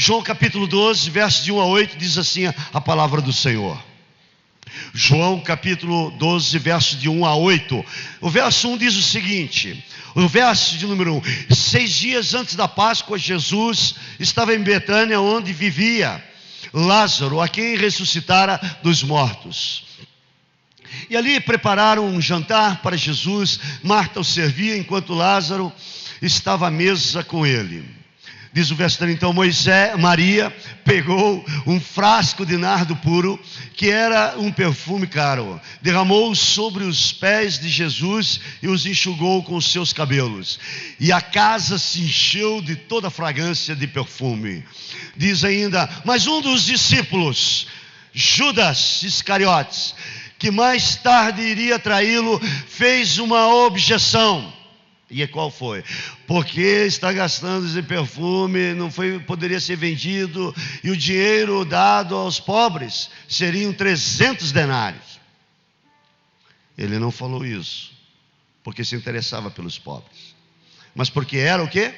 João capítulo 12, versos de 1 a 8, diz assim a palavra do Senhor. João capítulo 12, versos de 1 a 8. O verso 1 diz o seguinte, o verso de número 1. 6 dias antes da Páscoa, Jesus estava em Betânia, onde vivia Lázaro, a quem ressuscitara dos mortos. E ali prepararam um jantar para Jesus. Marta o servia, enquanto Lázaro estava à mesa com ele. Diz o verso 3, então Maria pegou um frasco de nardo puro, que era um perfume caro, derramou sobre os pés de Jesus e os enxugou com os seus cabelos. E a casa se encheu de toda a fragrância de perfume. Diz ainda, mas um dos discípulos, Judas Iscariotes, que mais tarde iria traí-lo, fez uma objeção. E qual foi? Porque está gastando esse perfume, poderia ser vendido, e o dinheiro dado aos pobres seriam 300 denários. Ele não falou isso porque se interessava pelos pobres, mas porque era o quê?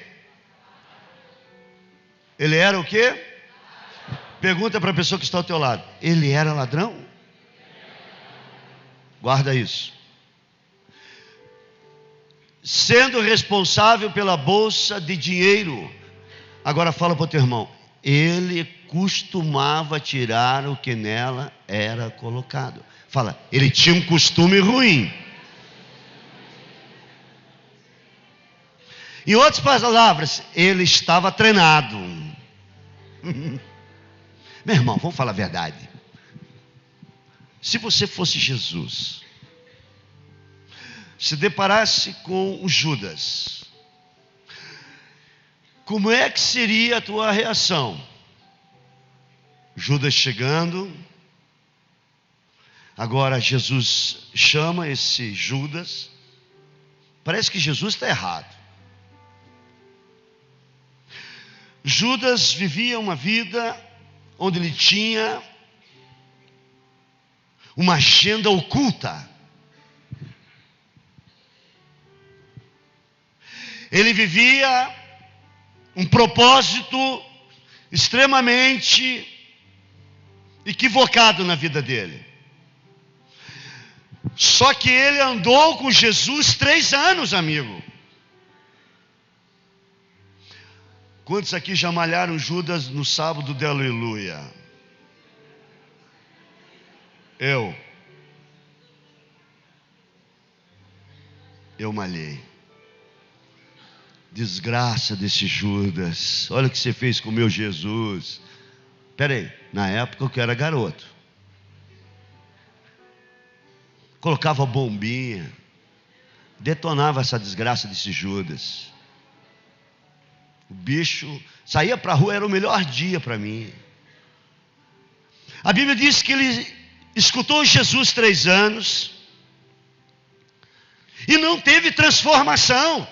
Ele era o quê? Pergunta para a pessoa que está ao teu lado, ele era ladrão? Guarda isso. Sendo responsável pela bolsa de dinheiro. Agora fala para o teu irmão, ele costumava tirar o que nela era colocado. Fala, ele tinha um costume ruim. Em outras palavras, ele estava treinado. Meu irmão, vamos falar a verdade. Se você fosse Jesus, se deparasse com o Judas, como é que seria a tua reação? Judas chegando, agora Jesus chama esse Judas, parece que Jesus está errado. Judas vivia uma vida onde ele tinha uma agenda oculta. Ele vivia um propósito extremamente equivocado na vida dele. Só que ele andou com Jesus 3 anos, amigo. Quantos aqui já malharam Judas no sábado de aleluia? Eu malhei. Desgraça desse Judas. Olha o que você fez com o meu Jesus. Espera aí, na época eu era garoto. Colocava bombinha. Detonava essa desgraça desse Judas. O bicho saía para a rua, era o melhor dia para mim. A Bíblia diz que ele escutou Jesus 3 anos e não teve transformação.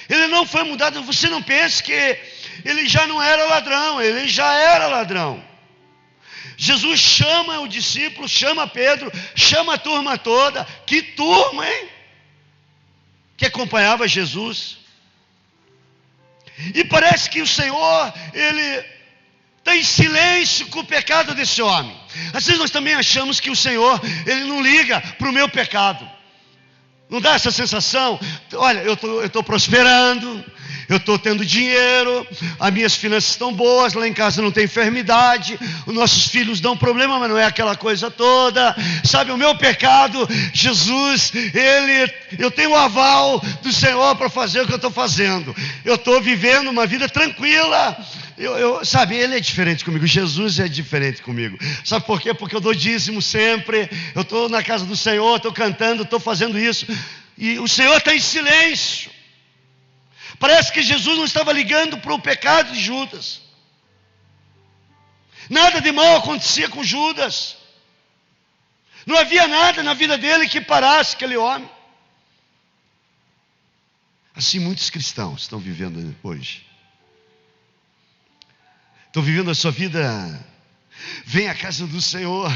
Ele não foi mudado. Você não pense que ele já não era ladrão, ele já era ladrão. Jesus chama o discípulo, chama Pedro, chama a turma toda. Que turma, hein? Que acompanhava Jesus. E parece que o Senhor, ele está em silêncio com o pecado desse homem. Às vezes nós também achamos que o Senhor, ele não liga para o meu pecado. Não dá essa sensação? Olha, eu estou prosperando, eu estou tendo dinheiro, as minhas finanças estão boas, lá em casa não tem enfermidade, os nossos filhos dão problema, mas não é aquela coisa toda. Sabe, o meu pecado, Jesus, eu tenho o aval do Senhor para fazer o que eu estou fazendo. Eu estou vivendo uma vida tranquila. Sabe, ele é diferente comigo, Jesus é diferente comigo. Sabe por quê? Porque eu dou dízimo sempre, eu estou na casa do Senhor, estou cantando, estou fazendo isso, e o Senhor está em silêncio. Parece que Jesus não estava ligando para o pecado de Judas. Nada de mal acontecia com Judas. Não havia nada na vida dele que parasse aquele homem. Assim muitos cristãos estão vivendo hoje. Estão vivendo a sua vida. Vem à casa do Senhor,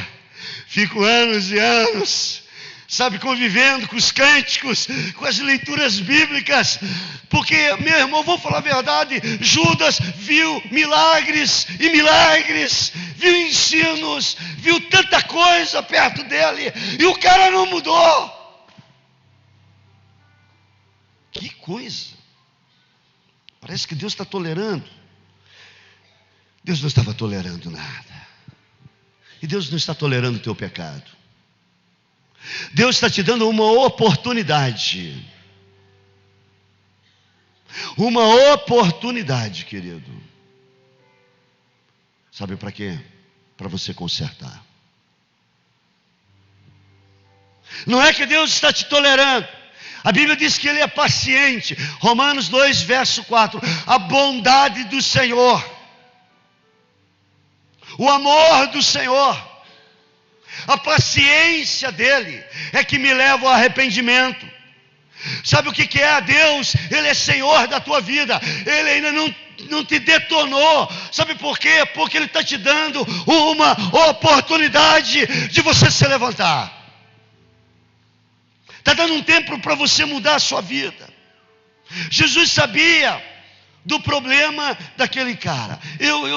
fico anos e anos, sabe, convivendo com os cânticos, com as leituras bíblicas, porque, meu irmão, vou falar a verdade, Judas viu milagres e milagres, viu ensinos, viu tanta coisa perto dele, e o cara não mudou. Que coisa! Parece que Deus está tolerando. Deus não estava tolerando nada. E Deus não está tolerando o teu pecado. Deus está te dando uma oportunidade. Uma oportunidade, querido. Sabe para quê? Para você consertar. Não é que Deus está te tolerando. A Bíblia diz que Ele é paciente. Romanos 2, verso 4. A bondade do Senhor, o amor do Senhor, a paciência dEle é que me leva ao arrependimento. Sabe o que é? Deus, Ele é Senhor da tua vida. Ele ainda não te detonou. Sabe por quê? Porque Ele está te dando uma oportunidade de você se levantar. Está dando um tempo para você mudar a sua vida. Jesus sabia do problema daquele cara.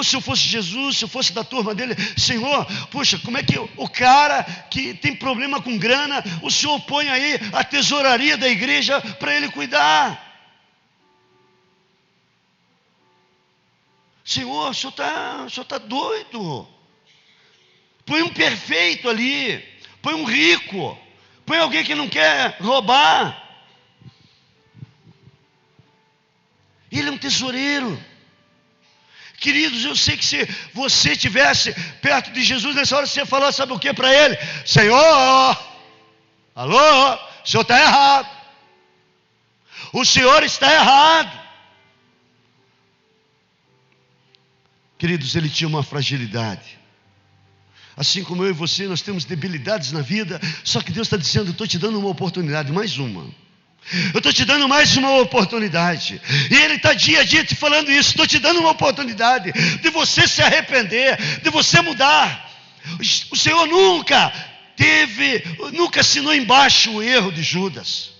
Se eu fosse Jesus, se eu fosse da turma dele, Senhor, poxa, como é que o cara que tem problema com grana, o Senhor põe aí a tesouraria da igreja para ele cuidar? Senhor, o senhor está doido. Põe um perfeito ali, põe um rico, põe alguém que não quer roubar. Ele é um tesoureiro. Queridos, eu sei que se você estivesse perto de Jesus nessa hora, você ia falar, sabe o que para ele? Senhor, alô, o senhor está errado. O senhor está errado. Queridos, ele tinha uma fragilidade. Assim como eu e você, nós temos debilidades na vida. Só que Deus está dizendo, eu estou te dando uma oportunidade, mais uma. Eu estou te dando mais uma oportunidade. E Ele está dia a dia te falando isso. Estou te dando uma oportunidade de você se arrepender, de você mudar. O Senhor nunca assinou embaixo o erro de Judas.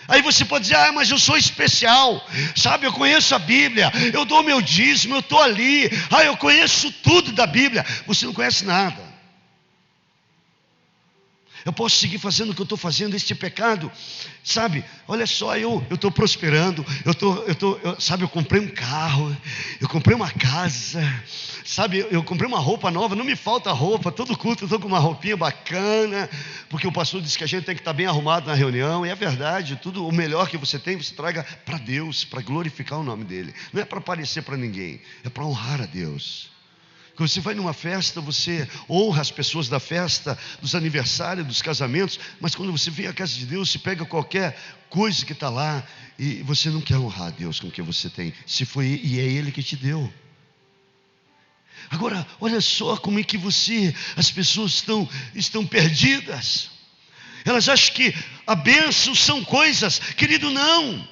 Aí você pode dizer, mas eu sou especial, sabe, eu conheço a Bíblia, eu dou meu dízimo, eu estou ali, eu conheço tudo da Bíblia. Você não conhece nada. Eu posso seguir fazendo o que eu estou fazendo, este pecado, sabe, olha só, eu estou prosperando, eu comprei um carro, eu comprei uma casa, sabe, eu comprei uma roupa nova, não me falta roupa, todo culto eu estou com uma roupinha bacana, porque o pastor disse que a gente tem que estar bem arrumado na reunião, e é verdade, tudo o melhor que você tem, você traga para Deus, para glorificar o nome dEle, não é para aparecer para ninguém, é para honrar a Deus. Quando você vai numa festa, você honra as pessoas da festa, dos aniversários, dos casamentos, mas quando você vem à casa de Deus, você pega qualquer coisa que está lá, e você não quer honrar a Deus com o que você tem, e é Ele que te deu. Agora, olha só como é que as pessoas estão perdidas. Elas acham que a bênção são coisas, querido, não.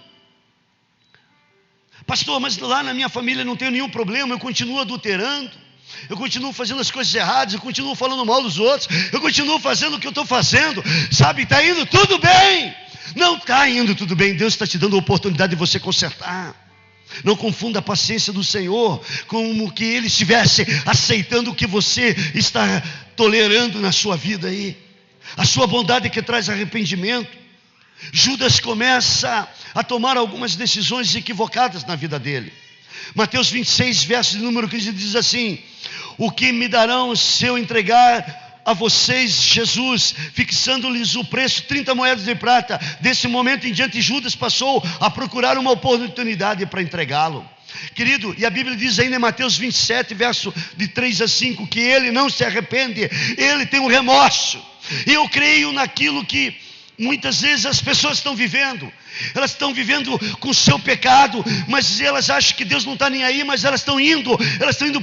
Pastor, mas lá na minha família não tenho nenhum problema, eu continuo adulterando. Eu continuo fazendo as coisas erradas, eu continuo falando mal dos outros, eu continuo fazendo o que eu estou fazendo, sabe, está indo tudo bem. Não está indo tudo bem, Deus está te dando a oportunidade de você consertar. Não confunda a paciência do Senhor como que Ele estivesse aceitando o que você está tolerando na sua vida aí. A sua bondade que traz arrependimento. Judas começa a tomar algumas decisões equivocadas na vida dele. Mateus 26, verso de número 15 diz assim: o que me darão se eu entregar a vocês Jesus, fixando-lhes o preço 30 moedas de prata? Desse momento em diante Judas passou a procurar uma oportunidade para entregá-lo. Querido, e a Bíblia diz ainda em Mateus 27, verso de 3 a 5, que ele não se arrepende, ele tem um remorso. E eu creio naquilo que muitas vezes as pessoas estão vivendo. Elas estão vivendo com o seu pecado, mas elas acham que Deus não está nem aí, mas elas estão indo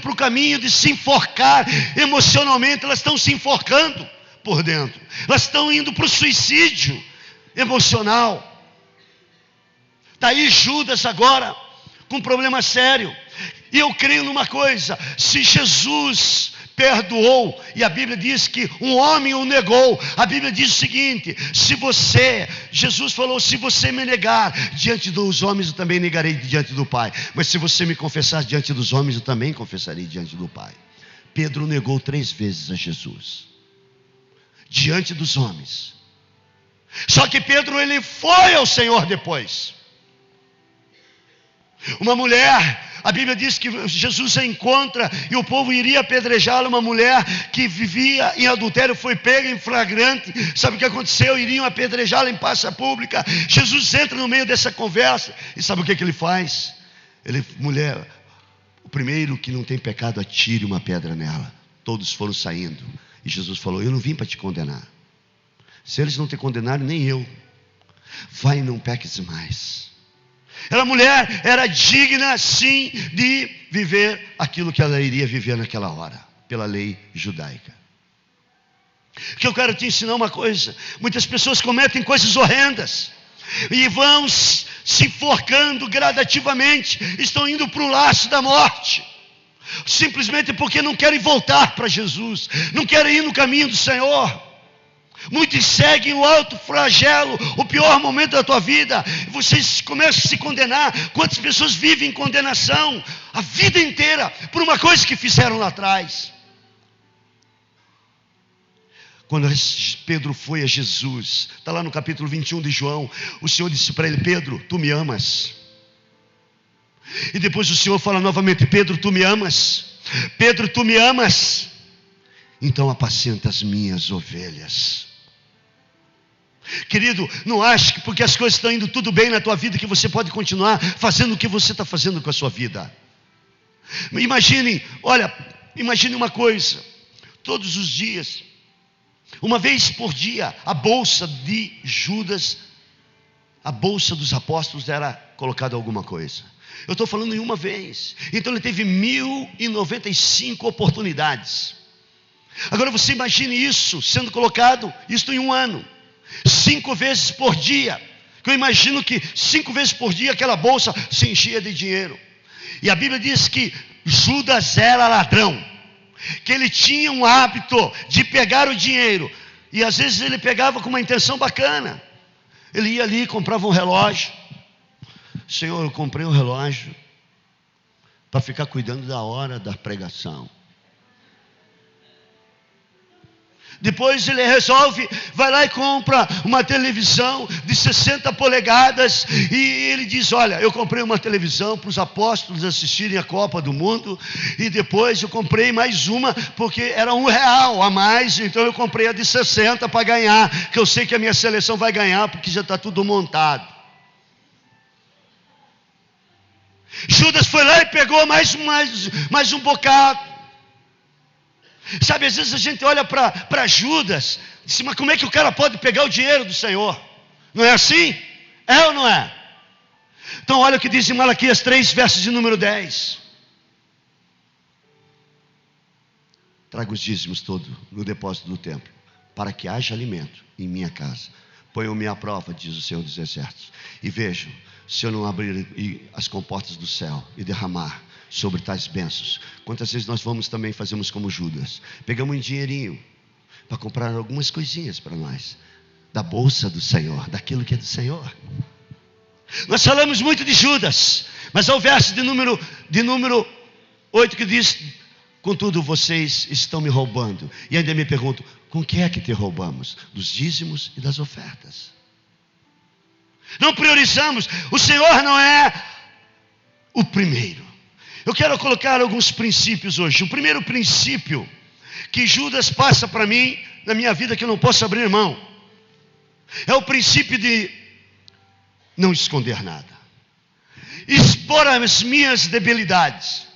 para o caminho de se enforcar emocionalmente, elas estão se enforcando por dentro, elas estão indo para o suicídio emocional. Está aí Judas agora, com um problema sério, e eu creio numa coisa: se Jesus perdoou, e a Bíblia diz que um homem o negou. A Bíblia diz o seguinte: Jesus falou, se você me negar diante dos homens, eu também negarei diante do Pai, mas se você me confessar diante dos homens, eu também confessarei diante do Pai. Pedro negou 3 vezes a Jesus, diante dos homens. Só que Pedro, ele foi ao Senhor depois. Uma mulher, a Bíblia diz que Jesus a encontra e o povo iria apedrejá-la. Uma mulher que vivia em adultério foi pega em flagrante. Sabe o que aconteceu? Iriam apedrejá-la em praça pública. Jesus entra no meio dessa conversa e sabe o que ele faz? Mulher, o primeiro que não tem pecado, atire uma pedra nela. Todos foram saindo e Jesus falou: eu não vim para te condenar. Se eles não te condenarem, nem eu. Vai e não peques mais. Aquela mulher era digna, sim, de viver aquilo que ela iria viver naquela hora, pela lei judaica. Que eu quero te ensinar uma coisa: muitas pessoas cometem coisas horrendas e vão se enforcando gradativamente, estão indo para o laço da morte, simplesmente porque não querem voltar para Jesus, não querem ir no caminho do Senhor. Muitos seguem o alto flagelo, o pior momento da tua vida. Vocês começam a se condenar. Quantas pessoas vivem em condenação a vida inteira por uma coisa que fizeram lá atrás? Quando Pedro foi a Jesus, está lá no capítulo 21 de João, o Senhor disse para ele: Pedro, tu me amas? E depois o Senhor fala novamente: Pedro, tu me amas? Pedro, tu me amas? Então apacenta as minhas ovelhas. Querido, não ache que porque as coisas estão indo tudo bem na tua vida que você pode continuar fazendo o que você está fazendo com a sua vida. Imagine uma coisa: todos os dias, uma vez por dia, a bolsa de Judas, a bolsa dos apóstolos era colocada alguma coisa. Eu estou falando em uma vez. Então ele teve 1095 oportunidades. Agora você imagine isso sendo colocado, isto em um ano, 5 vezes por dia. Eu imagino que 5 vezes por dia aquela bolsa se enchia de dinheiro. E a Bíblia diz que Judas era ladrão, que ele tinha um hábito de pegar o dinheiro, e às vezes ele pegava com uma intenção bacana. Ele ia ali e comprava um relógio. Senhor, eu comprei um relógio para ficar cuidando da hora da pregação. Depois ele resolve, vai lá e compra uma televisão de 60 polegadas. E ele diz: olha, eu comprei uma televisão para os apóstolos assistirem a Copa do Mundo. E depois eu comprei mais uma, porque era R$1 a mais. Então eu comprei a de 60 para ganhar, que eu sei que a minha seleção vai ganhar, porque já está tudo montado. Judas foi lá e pegou mais um bocado. Sabe, às vezes a gente olha para Judas e diz: mas como é que o cara pode pegar o dinheiro do Senhor? Não é assim? É ou não é? Então olha o que diz em Malaquias 3, versos de número 10. Traga os dízimos todos no depósito do templo, para que haja alimento em minha casa. Ponham-me à prova, diz o Senhor dos Exércitos, e vejam se eu não abrir as comportas do céu e derramar sobre tais bênçãos. Quantas vezes nós fazemos como Judas, pegamos um dinheirinho para comprar algumas coisinhas para nós, da bolsa do Senhor, daquilo que é do Senhor. Nós falamos muito de Judas, mas há o verso de número 8 que diz: contudo vocês estão me roubando. E ainda me pergunto: com que é que te roubamos? Dos dízimos e das ofertas. Não priorizamos. O Senhor não é o primeiro. Eu quero colocar alguns princípios hoje. O primeiro princípio que Judas passa para mim, na minha vida, que eu não posso abrir mão, é o princípio de não esconder nada, expor as minhas debilidades.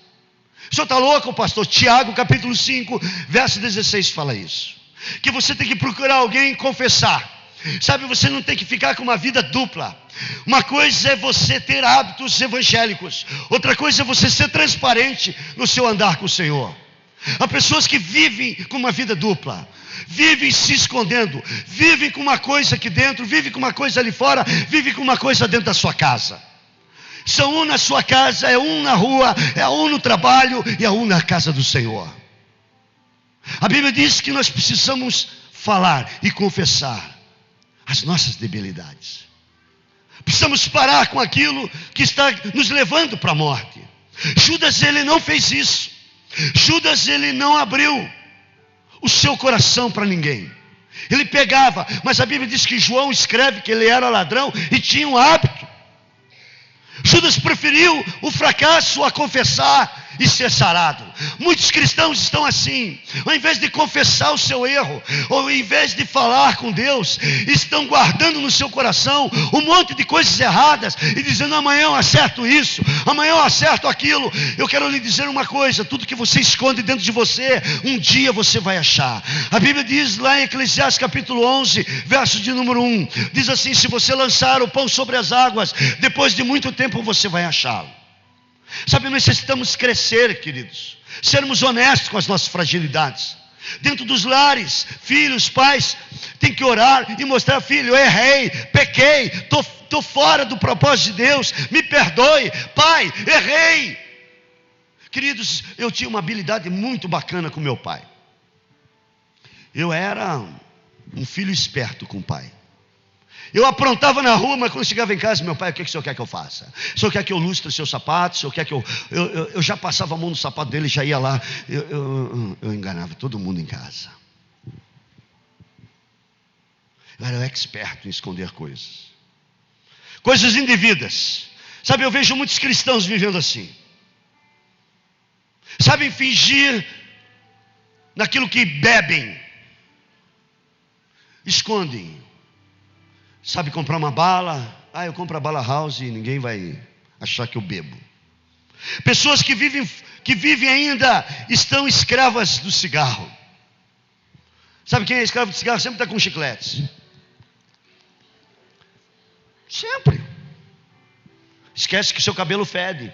O senhor está louco, pastor? Tiago capítulo 5, verso 16 fala isso, que você tem que procurar alguém confessar. Sabe, você não tem que ficar com uma vida dupla. Uma coisa é você ter hábitos evangélicos, outra coisa é você ser transparente no seu andar com o Senhor. Há pessoas que vivem com uma vida dupla, vivem se escondendo, vivem com uma coisa aqui dentro, vivem com uma coisa ali fora, vivem com uma coisa dentro da sua casa. São um na sua casa, é um na rua, é um no trabalho e é um na casa do Senhor. A Bíblia diz que nós precisamos falar e confessar as nossas debilidades. Precisamos parar com aquilo que está nos levando para a morte. Judas, ele não fez isso. Judas, ele não abriu o seu coração para ninguém. Ele pegava, mas a Bíblia diz que João escreve que ele era ladrão e tinha um hábito. Judas preferiu o fracasso a confessar e ser sarado. Muitos cristãos estão assim, ao invés de confessar o seu erro, ou ao invés de falar com Deus, estão guardando no seu coração um monte de coisas erradas e dizendo: amanhã eu acerto isso, amanhã eu acerto aquilo. Eu quero lhe dizer uma coisa: tudo que você esconde dentro de você, um dia você vai achar. A Bíblia diz lá em Eclesiastes capítulo 11, verso de número 1, diz assim: se você lançar o pão sobre as águas, depois de muito tempo você vai achá-lo. Sabe, nós necessitamos crescer, queridos, sermos honestos com as nossas fragilidades. Dentro dos filhos, pais, tem que orar e mostrar: filho, eu errei, pequei, estou fora do propósito de Deus, me perdoe, pai, errei. Queridos, eu tinha uma habilidade muito bacana com meu pai. Eu era um filho esperto com o pai. Eu aprontava na rua, mas quando chegava em casa: meu pai, o que o senhor quer que eu faça? O senhor quer que eu lustre seus sapatos? O senhor quer que eu já passava a mão no sapato dele, já ia lá. Eu enganava todo mundo em casa. Eu era expert em esconder coisas. Coisas indevidas. Sabe, eu vejo muitos cristãos vivendo assim. Sabem fingir naquilo que bebem. Escondem. Sabe comprar uma bala? Eu compro a bala house e ninguém vai achar que eu bebo. Pessoas que vivem ainda estão escravas do cigarro. Sabe quem é escravo do cigarro? Sempre está com chicletes. Sempre. Esquece que seu cabelo fede.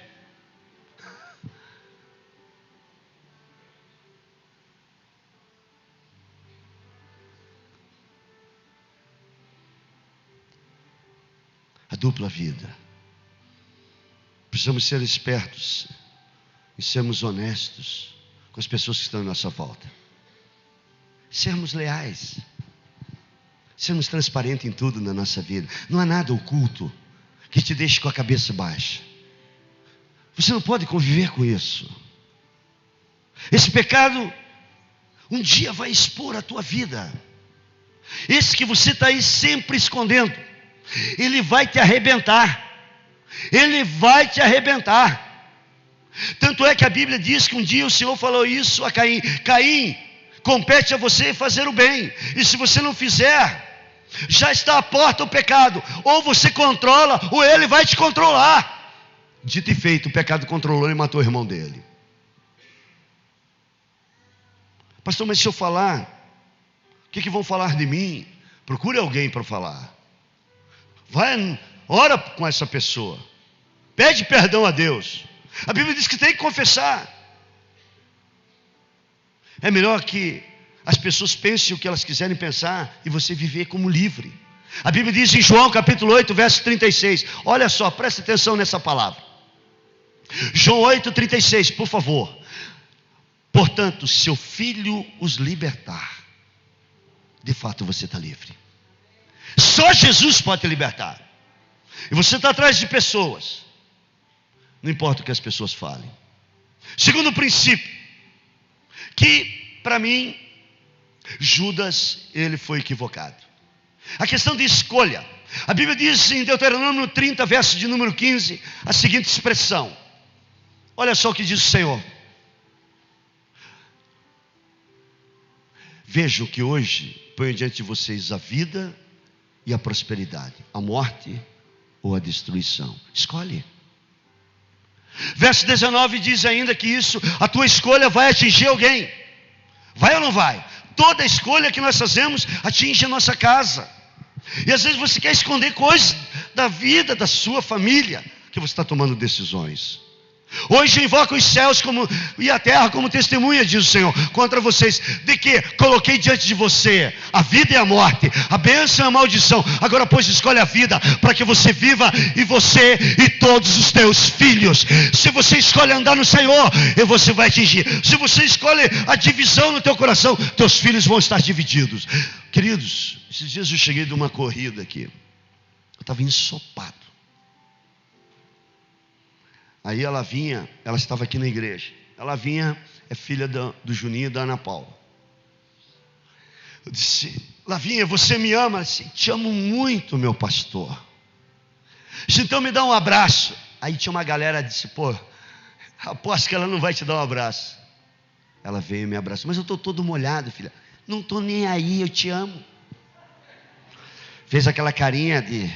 A dupla vida. Precisamos ser espertos e sermos honestos com as pessoas que estão à nossa volta. Sermos leais. Sermos transparentes em tudo na nossa vida. Não há nada oculto que te deixe com a cabeça baixa. Você não pode conviver com isso. Esse pecado um dia vai expor a tua vida. Esse que você está aí sempre escondendo, ele vai te arrebentar. Ele vai te arrebentar. Tanto é que a Bíblia diz que um dia o Senhor falou isso a Caim: Caim, compete a você fazer o bem, e se você não fizer, já está à porta o pecado. Ou você controla, ou ele vai te controlar. Dito e feito, o pecado controlou e matou o irmão dele. Pastor, mas se eu falar, o que vão falar de mim? Procure alguém para falar. Vai, ora com essa pessoa. Pede perdão a Deus. A Bíblia diz que tem que confessar. É melhor que as pessoas pensem o que elas quiserem pensar e você viver como livre. A Bíblia diz em João capítulo 8, verso 36. Olha só, presta atenção nessa palavra. João 8, 36, por favor. Portanto, se o Filho os libertar, de fato você está livre. Só Jesus pode te libertar. E você está atrás de pessoas. Não importa o que as pessoas falem. Segundo princípio, que para mim, Judas, ele foi equivocado. A questão de escolha. A Bíblia diz em Deuteronômio 30, verso de número 15, a seguinte expressão. Olha só o que diz o Senhor. Vejam que hoje ponho diante de vocês a vida e a prosperidade, a morte ou a destruição. Escolhe. Verso 19 diz ainda que a tua escolha vai atingir alguém. Vai ou não vai? Toda escolha que nós fazemos atinge a nossa casa. E às vezes você quer esconder coisas da vida da sua família, que você está tomando decisões. Hoje invoco os céus e a terra como testemunha, diz o Senhor, contra vocês, de que coloquei diante de você a vida e a morte, a bênção e a maldição. Agora, pois, escolhe a vida, para que você viva, e você e todos os teus filhos. Se você escolhe andar no Senhor, você vai atingir. Se você escolhe a divisão no teu coração, teus filhos vão estar divididos. Queridos, esses dias eu cheguei de uma corrida aqui, eu estava ensopado. Aí ela vinha, ela estava aqui na igreja. Ela vinha, é filha do Juninho e da Ana Paula. Eu disse: Lavinha, você me ama? Ela disse: te amo muito, meu pastor. Eu disse: então me dá um abraço. Aí tinha uma galera que disse: pô, aposto que ela não vai te dar um abraço. Ela veio e me abraçou: mas eu estou todo molhado, filha. Não estou nem aí, eu te amo. Fez aquela carinha de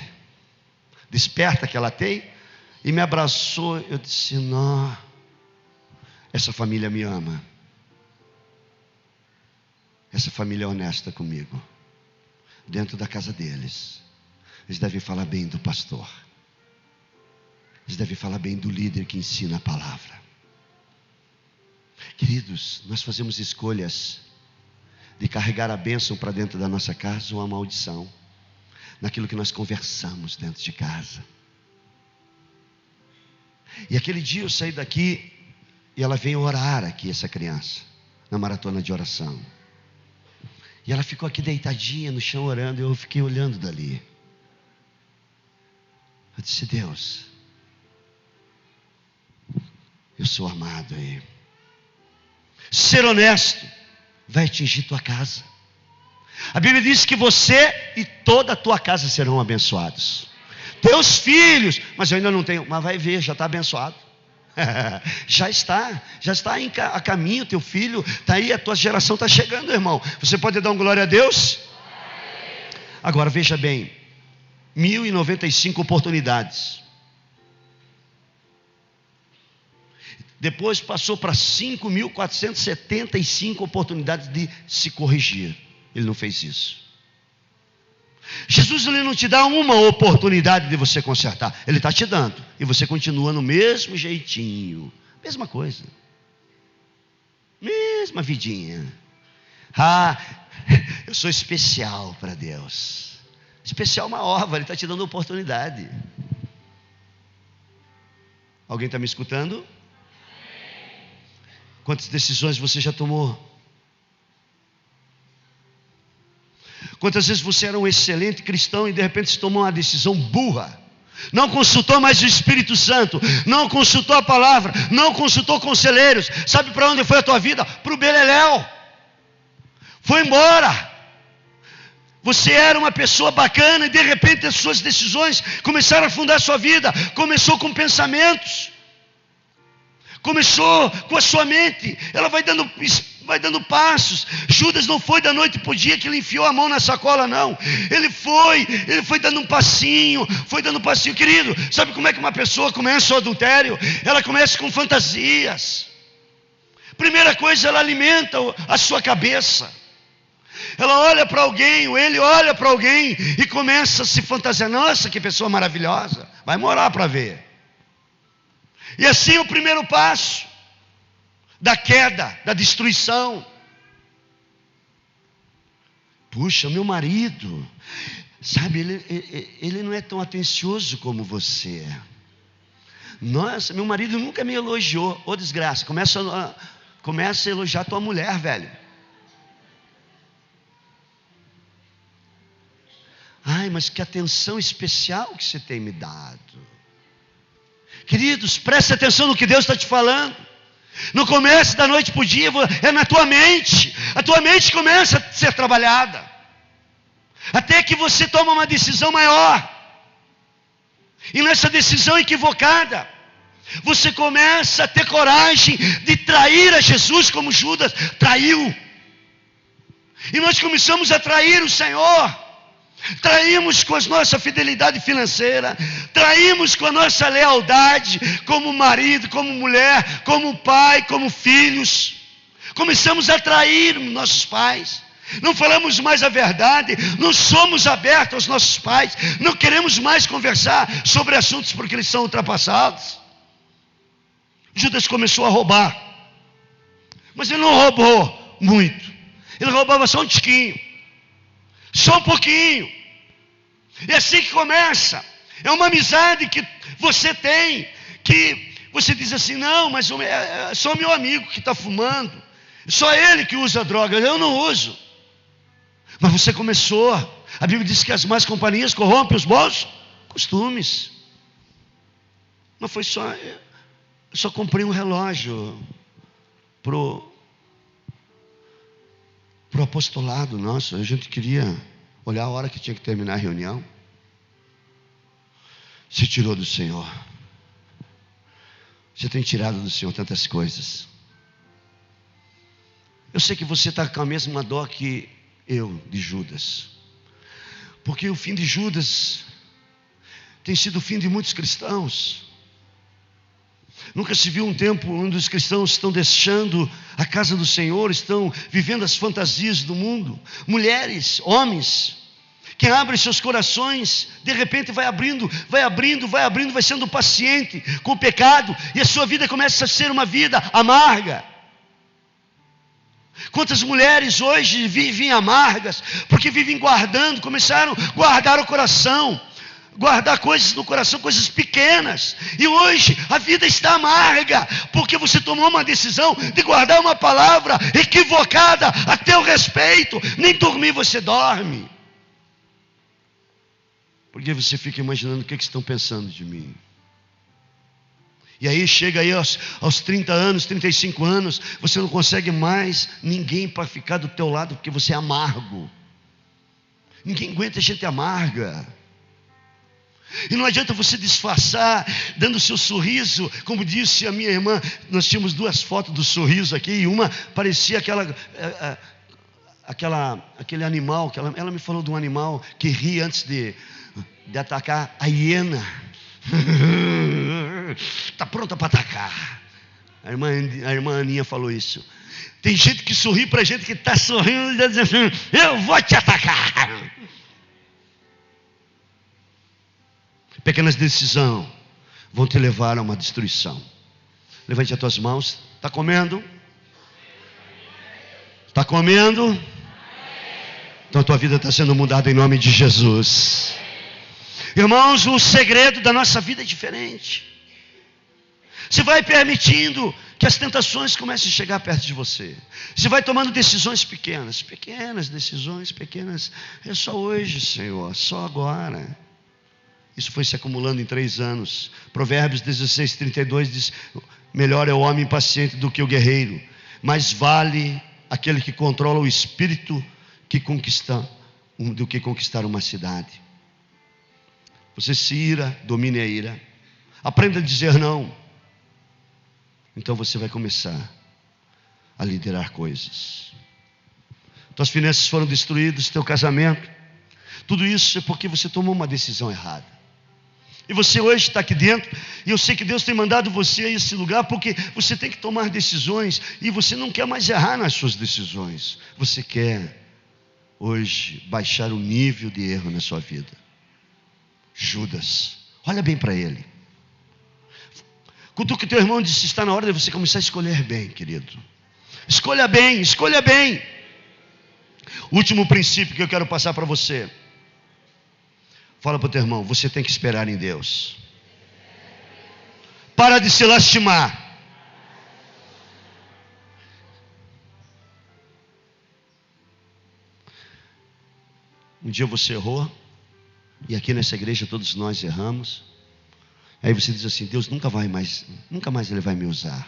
esperta que ela tem e me abraçou. Eu disse: não, essa família me ama. Essa família é honesta comigo. Dentro da casa deles, eles devem falar bem do pastor. Eles devem falar bem do líder que ensina a palavra. Queridos, nós fazemos escolhas de carregar a bênção para dentro da nossa casa ou a maldição naquilo que nós conversamos dentro de casa. E aquele dia eu saí daqui e ela veio orar aqui, essa criança, na maratona de oração. E ela ficou aqui deitadinha no chão orando, e eu fiquei olhando dali. Eu disse: Deus, eu sou amado aí. Ser honesto vai atingir tua casa. A Bíblia diz que você e toda a tua casa serão abençoados. Teus filhos, mas eu ainda não tenho, mas vai ver, já está abençoado. já está a caminho, teu filho está aí, a tua geração está chegando, irmão. Você pode dar um glória a Deus? Agora veja bem, 1095 oportunidades. Depois passou para 5.475 oportunidades de se corrigir. Ele não fez isso. Jesus, ele não te dá uma oportunidade de você consertar. Ele está te dando. E você continua no mesmo jeitinho. Mesma coisa. Mesma vidinha. Ah, eu sou especial para Deus. Especial uma ova, ele está te dando oportunidade. Alguém está me escutando? Quantas decisões você já tomou? Quantas vezes você era um excelente cristão e de repente se tomou uma decisão burra? Não consultou mais o Espírito Santo, não consultou a palavra, não consultou conselheiros. Sabe para onde foi a tua vida? Para o beleléu. Foi embora. Você era uma pessoa bacana e de repente as suas decisões começaram a afundar a sua vida. Começou com pensamentos. Começou com a sua mente. Ela vai dando passos. Judas não foi da noite para o dia que ele enfiou a mão na sacola, não. Ele foi dando um passinho. Querido, sabe como é que uma pessoa começa o adultério? Ela começa com fantasias. Primeira coisa, ela alimenta a sua cabeça. Ela olha para alguém, ou ele olha para alguém e começa a se fantasiar. Nossa, que pessoa maravilhosa. Vai morar para ver. E assim o primeiro passo da queda, da destruição. Puxa, meu marido, sabe, ele não é tão atencioso como você. Nossa, meu marido nunca me elogiou. Ô desgraça, começa a elogiar tua mulher, velho. Ai, mas que atenção especial que você tem me dado. Queridos, preste atenção no que Deus está te falando. Não comece da noite para o dia, é na tua mente. A tua mente começa a ser trabalhada. Até que você toma uma decisão maior. E nessa decisão equivocada, você começa a ter coragem de trair a Jesus como Judas traiu. E nós começamos a trair o Senhor. Traímos com a nossa fidelidade financeira, traímos com a nossa lealdade como marido, como mulher, como pai, como filhos. Começamos a trair nossos pais. Não falamos mais a verdade, não somos abertos aos nossos pais, não queremos mais conversar sobre assuntos porque eles são ultrapassados. Judas começou a roubar. Mas ele não roubou muito. Ele roubava só um tiquinho. Só um pouquinho. É assim que começa. É uma amizade que você tem, que você diz assim, não, mas é só meu amigo que está fumando. Só ele que usa droga, eu não uso. Mas você começou. A Bíblia diz que as más companhias corrompem os bons costumes. Não foi só... Eu só comprei um relógio pro apostolado nosso. A gente queria olhar a hora que tinha que terminar a reunião. Você tirou do Senhor. Você tem tirado do Senhor tantas coisas. Eu sei que você está com a mesma dor que eu, de Judas. Porque o fim de Judas tem sido o fim de muitos cristãos. Nunca se viu um tempo onde os cristãos estão deixando a casa do Senhor, estão vivendo as fantasias do mundo. Mulheres, homens, que abrem seus corações, de repente vai abrindo, vai sendo paciente com o pecado, e a sua vida começa a ser uma vida amarga. Quantas mulheres hoje vivem amargas, porque vivem guardando, começaram a guardar o coração, guardar coisas no coração, coisas pequenas, e hoje a vida está amarga, porque você tomou uma decisão de guardar uma palavra equivocada a teu respeito. Nem dormir você dorme, porque você fica imaginando o que estão pensando de mim. E aí chega aí aos 30 anos, 35 anos, você não consegue mais ninguém para ficar do teu lado, porque você é amargo. Ninguém aguenta gente amarga. E não adianta você disfarçar, dando o seu sorriso. Como disse a minha irmã, nós tínhamos duas fotos do sorriso aqui, e uma parecia aquele animal, ela me falou de um animal que ri antes de atacar, a hiena. Está pronta para atacar. A irmã Aninha falou isso. Tem gente que sorri para gente que está sorrindo e diz assim, eu vou te atacar. Pequenas decisões vão te levar a uma destruição. Levante as tuas mãos. Está comendo? Está comendo? Então a tua vida está sendo mudada em nome de Jesus. Irmãos, o segredo da nossa vida é diferente. Você vai permitindo que as tentações comecem a chegar perto de você. Você vai tomando decisões pequenas decisões pequenas. É só hoje, Senhor, só agora. Isso foi se acumulando em 3 anos. Provérbios 16:32 diz, melhor é o homem paciente do que o guerreiro, mais vale aquele que controla o espírito do que conquistar uma cidade. Você se ira, domine a ira. Aprenda a dizer não. Então você vai começar a liderar coisas. Tuas finanças foram destruídas, teu casamento. Tudo isso é porque você tomou uma decisão errada. E você hoje está aqui dentro, e eu sei que Deus tem mandado você a esse lugar, porque você tem que tomar decisões, e você não quer mais errar nas suas decisões. Você quer hoje baixar o nível de erro na sua vida. Judas, olha bem para ele. Quando o teu irmão disse, está na hora de você começar a escolher bem, querido. Escolha bem, escolha bem. Último princípio que eu quero passar para você. Fala para o teu irmão, você tem que esperar em Deus. Para de se lastimar. Um dia você errou, e aqui nessa igreja todos nós erramos. Aí você diz assim, Deus nunca mais Ele vai me usar.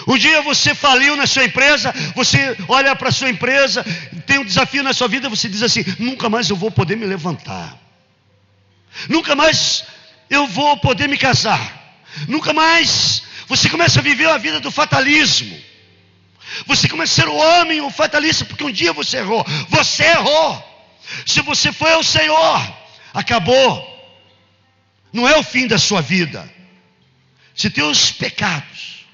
Um dia você faliu na sua empresa, você olha para a sua empresa, tem um desafio na sua vida, você diz assim, nunca mais eu vou poder me levantar. Nunca mais eu vou poder me casar. Nunca mais. Você começa a viver a vida do fatalismo. Você começa a ser o homem, o fatalista, porque um dia você errou. Você errou. Se você foi ao Senhor, acabou. Não é o fim da sua vida. Se teus pecados,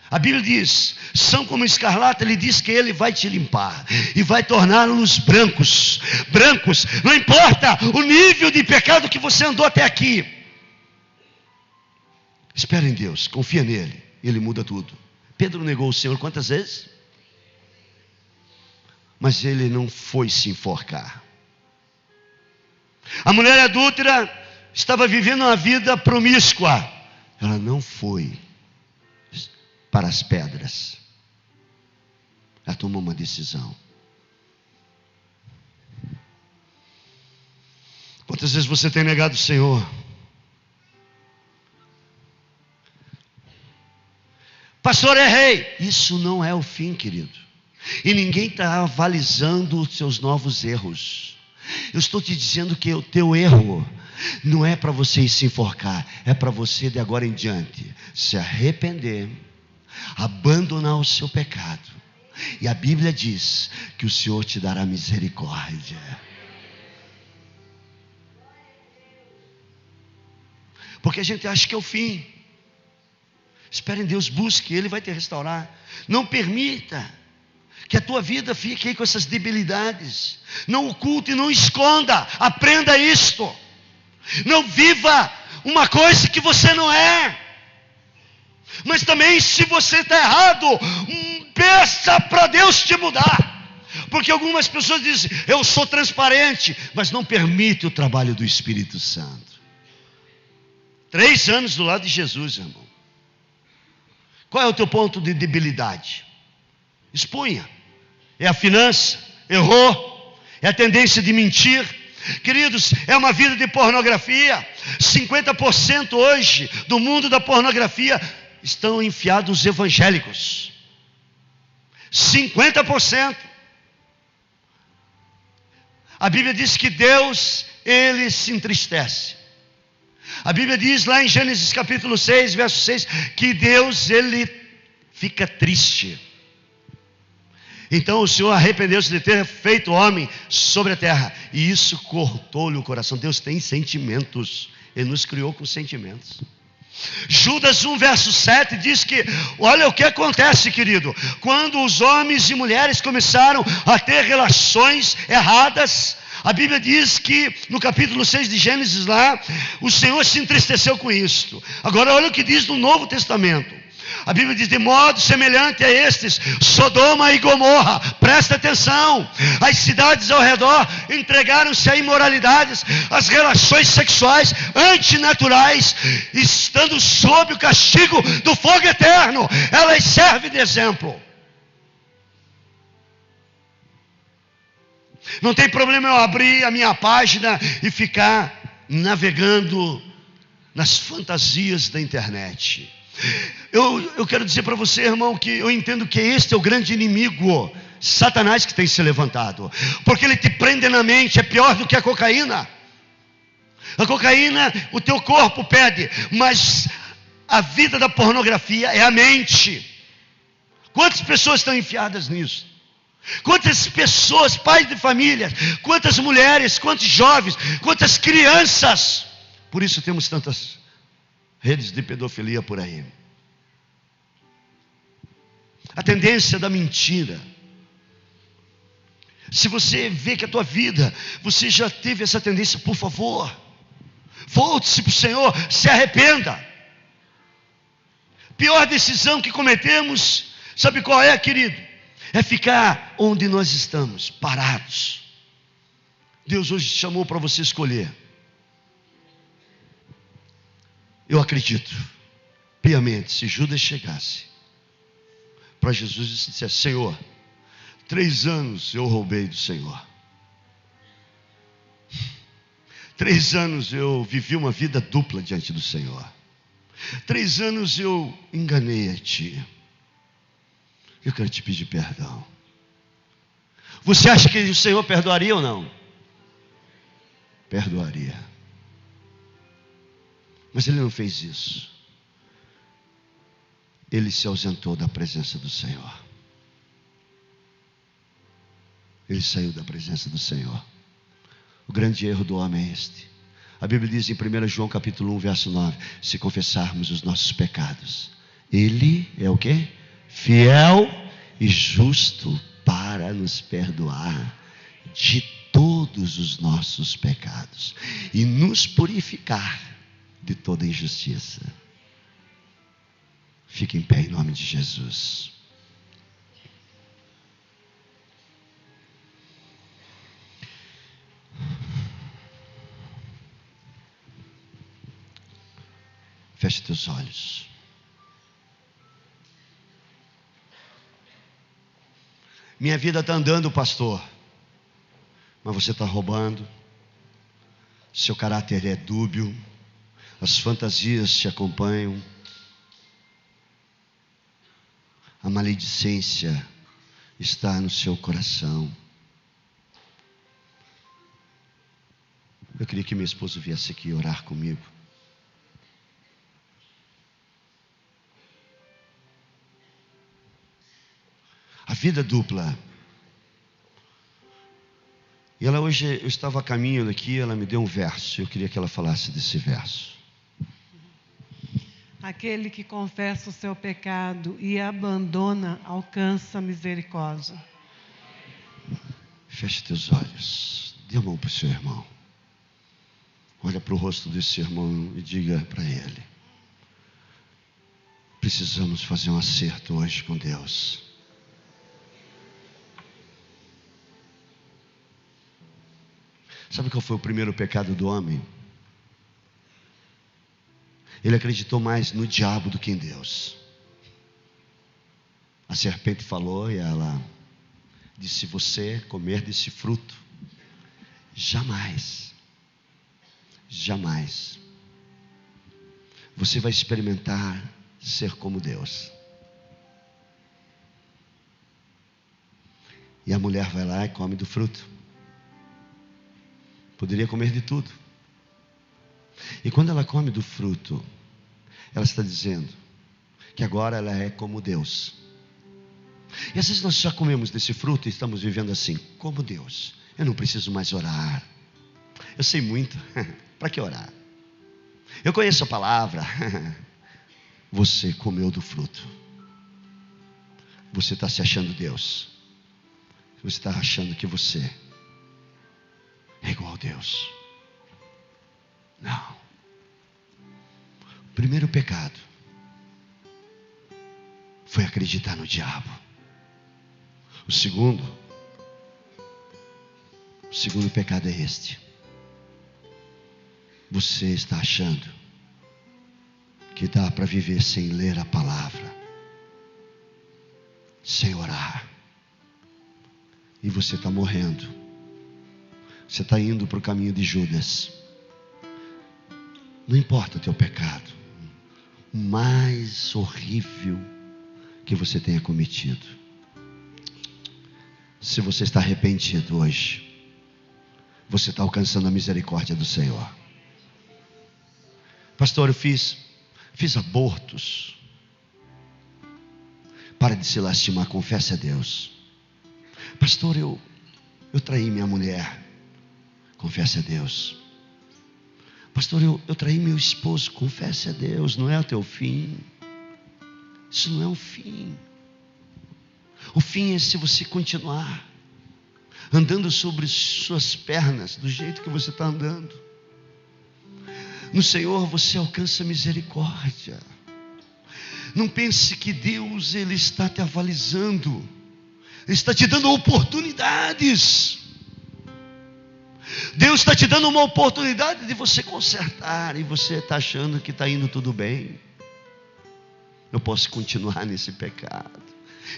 a Bíblia diz, são como escarlata, Ele diz que Ele vai te limpar e vai torná-los brancos. Brancos, não importa o nível de pecado que você andou até aqui. Espera em Deus, confia nele, ele muda tudo. Pedro negou o Senhor quantas vezes? Mas ele não foi se enforcar. A mulher adúltera estava vivendo uma vida promíscua. Ela não foi para as pedras. Ela tomou uma decisão. Quantas vezes você tem negado o Senhor? Pastor, errei. Isso não é o fim, querido. E ninguém está avalizando os seus novos erros. Eu estou te dizendo que o teu erro não é para você se enforcar, é para você de agora em diante se arrepender, abandonar o seu pecado. E a Bíblia diz que o Senhor te dará misericórdia. Porque a gente acha que é o fim. Espere em Deus, busque, Ele vai te restaurar. Não permita que a tua vida fique aí com essas debilidades. Não oculte e não esconda. Aprenda isto. Não viva uma coisa que você não é. Mas também, se você está errado, peça para Deus te mudar. Porque algumas pessoas dizem, eu sou transparente, mas não permite o trabalho do Espírito Santo. 3 anos do lado de Jesus, irmão. Qual é o teu ponto de debilidade? Expunha. É a finança, errou. É a tendência de mentir. Queridos, é uma vida de pornografia. 50% hoje do mundo da pornografia estão enfiados os evangélicos. 50%. A Bíblia diz que Deus, Ele se entristece. A Bíblia diz lá em Gênesis capítulo 6, verso 6, que Deus, Ele fica triste. Então o Senhor arrependeu-se de ter feito homem sobre a terra, e isso cortou-lhe o coração. Deus tem sentimentos, Ele nos criou com sentimentos. Judas 1 verso 7 diz que, olha o que acontece, querido, quando os homens e mulheres começaram a ter relações erradas, a Bíblia diz que no capítulo 6 de Gênesis lá, o Senhor se entristeceu com isto. Agora olha o que diz no Novo Testamento. A Bíblia diz, de modo semelhante a estes, Sodoma e Gomorra, presta atenção, as cidades ao redor entregaram-se a imoralidades, as relações sexuais antinaturais, estando sob o castigo do fogo eterno. Elas servem de exemplo. Não tem problema eu abrir a minha página e ficar navegando nas fantasias da internet. Eu quero dizer para você, irmão, que eu entendo que este é o grande inimigo, Satanás, que tem se levantado, porque ele te prende na mente. É pior do que a cocaína. A cocaína o teu corpo pede, mas a vida da pornografia é a mente. Quantas pessoas estão enfiadas nisso? Quantas pessoas, pais de família, quantas mulheres, quantos jovens, quantas crianças. Por isso temos tantas redes de pedofilia por aí. A tendência da mentira. Se você vê que a tua vida, você já teve essa tendência, por favor, volte-se para o Senhor, se arrependa. Pior decisão que cometemos, sabe qual é, querido? É ficar onde nós estamos, parados. Deus hoje te chamou para você escolher. Eu acredito, piamente, se Judas chegasse para Jesus e dissesse, Senhor, 3 anos eu roubei do Senhor. 3 anos eu vivi uma vida dupla diante do Senhor. 3 anos eu enganei a Ti. Eu quero te pedir perdão. Você acha que o Senhor perdoaria ou não? Perdoaria. Mas Ele não fez isso. Ele se ausentou da presença do Senhor. Ele saiu da presença do Senhor. O grande erro do homem é este. A Bíblia diz em 1 João capítulo 1, verso 9, se confessarmos os nossos pecados, Ele é o quê? Fiel e justo para nos perdoar de todos os nossos pecados e nos purificar de toda injustiça. Fique em pé em nome de Jesus. Feche teus olhos. Minha vida está andando, pastor, mas você está roubando, seu caráter é dúbio, as fantasias te acompanham, a maledicência está no seu coração. Eu queria que minha esposa viesse aqui orar comigo. A vida dupla. E ela hoje, eu estava caminhando aqui, ela me deu um verso, eu queria que ela falasse desse verso. Aquele que confessa o seu pecado e abandona, alcança misericórdia. Feche teus olhos, dê a mão para o seu irmão. Olha para o rosto desse irmão e diga para ele: precisamos fazer um acerto hoje com Deus. Sabe qual foi o primeiro pecado do homem? Ele acreditou mais no diabo do que em Deus. A serpente falou e ela disse: se você comer desse fruto, jamais você vai experimentar ser como Deus. E a mulher vai lá e come do fruto. Poderia comer de tudo. E quando ela come do fruto, ela está dizendo que agora ela é como Deus. E às vezes nós já comemos desse fruto e estamos vivendo assim, como Deus. Eu não preciso mais orar. Eu sei muito. Para que orar? Eu conheço a palavra. Você comeu do fruto. Você está se achando Deus. Você está achando que você é igual a Deus. Não. O primeiro pecado foi acreditar no diabo. O segundo pecado é este. Você está achando que dá para viver sem ler a palavra, sem orar, e você está morrendo. Você está indo para o caminho de Judas. Não importa o teu pecado, o mais horrível que você tenha cometido. Se você está arrependido hoje, você está alcançando a misericórdia do Senhor. Pastor, eu fiz abortos. Para de se lastimar, confesse a Deus. Pastor, eu traí minha mulher. Confesse a Deus. Pastor, eu traí meu esposo. Confesse a Deus. Não é o teu fim. Isso não é o fim. O fim é se você continuar andando sobre suas pernas, do jeito que você está andando. No Senhor você alcança misericórdia. Não pense que Deus, Ele está te avalizando. Ele está te dando oportunidades. Deus está te dando uma oportunidade de você consertar. E você está achando que está indo tudo bem. Eu posso continuar nesse pecado.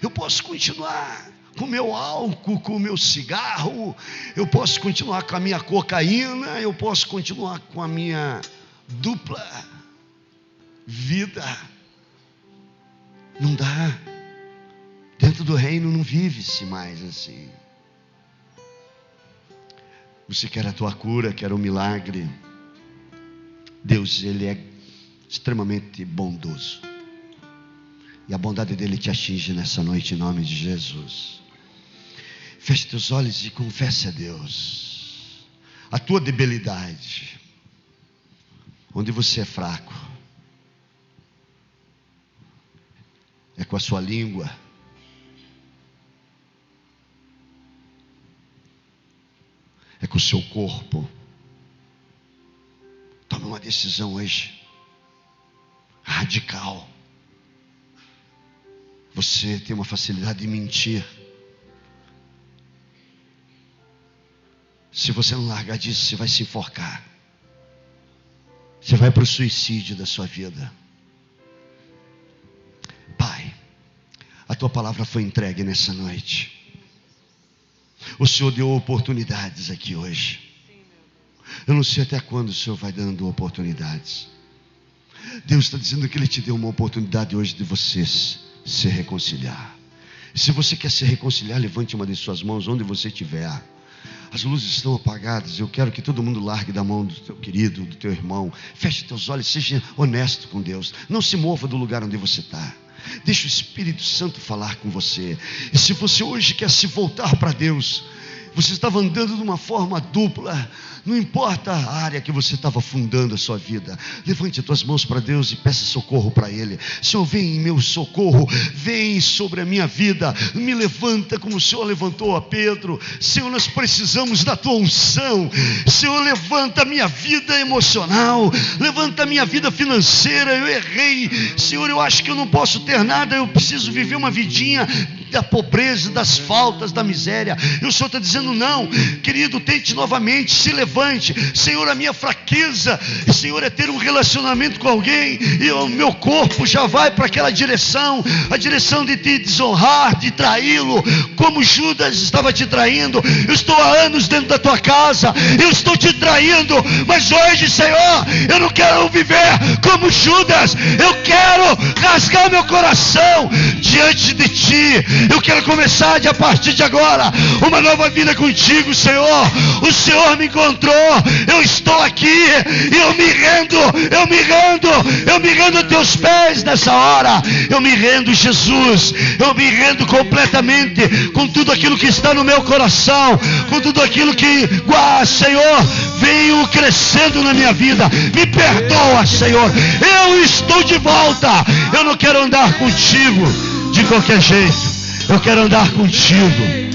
Eu posso continuar com o meu álcool, com o meu cigarro. Eu posso continuar com a minha cocaína. Eu posso continuar com a minha dupla vida. Não dá. Dentro do reino não vive-se mais assim. Você quer a tua cura, quer o milagre. Deus, Ele é extremamente bondoso. E a bondade dEle te atinge nessa noite em nome de Jesus. Feche teus olhos e confesse a Deus a tua debilidade, onde você é fraco. É com a sua língua. É com o seu corpo. Tome uma decisão hoje radical. Você tem uma facilidade de mentir. Se você não largar disso, você vai se enforcar. Você vai para o suicídio da sua vida. Pai, a tua palavra foi entregue nessa noite. O Senhor deu oportunidades aqui hoje. Eu não sei até quando o Senhor vai dando oportunidades. Deus está dizendo que Ele te deu uma oportunidade hoje de vocês se reconciliar. E se você quer se reconciliar, levante uma de suas mãos onde você estiver. As luzes estão apagadas. Eu quero que todo mundo largue da mão do teu querido, do teu irmão. Feche teus olhos, seja honesto com Deus. Não se mova do lugar onde você está. Deixa o Espírito Santo falar com você. E se você hoje quer se voltar para Deus, você estava andando de uma forma dupla, não importa a área que você estava fundando a sua vida, levante as tuas mãos para Deus e peça socorro para Ele. Senhor, vem em meu socorro, vem sobre a minha vida, me levanta como o Senhor levantou a Pedro. Senhor, nós precisamos da tua unção. Senhor, levanta a minha vida emocional, levanta a minha vida financeira. Eu errei, Senhor, eu acho que eu não posso ter nada, eu preciso viver uma vidinha da pobreza, das faltas, da miséria. E o Senhor está dizendo: não, querido, tente novamente, se levante. Senhor, a minha fraqueza, Senhor, é ter um relacionamento com alguém, e o meu corpo já vai para aquela direção, a direção de te desonrar, de traí-lo, como Judas estava te traindo. Eu estou há anos dentro da tua casa, eu estou te traindo, mas hoje, Senhor, eu não quero viver como Judas, eu quero rasgar meu coração diante de ti. Eu quero começar a partir de agora uma nova vida contigo, Senhor. O Senhor me encontrou, eu estou aqui e eu me rendo a teus pés nessa hora. Eu me rendo, Jesus, eu me rendo completamente com tudo aquilo que está no meu coração, com tudo aquilo que, Senhor, veio crescendo na minha vida. Me perdoa, Senhor, eu estou de volta. Eu não quero andar contigo de qualquer jeito, eu quero andar contigo.